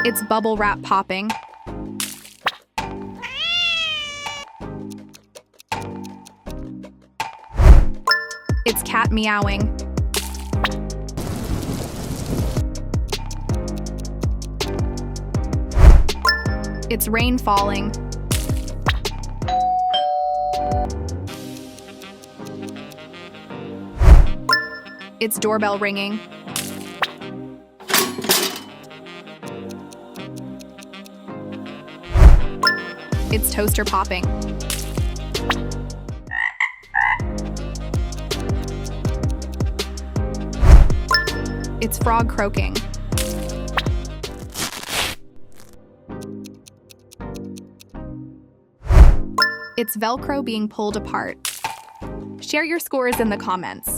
It's bubble wrap popping. It's cat meowing. It's rain falling. It's doorbell ringing. It's toaster popping. It's frog croaking. It's Velcro being pulled apart. Share your scores in the comments.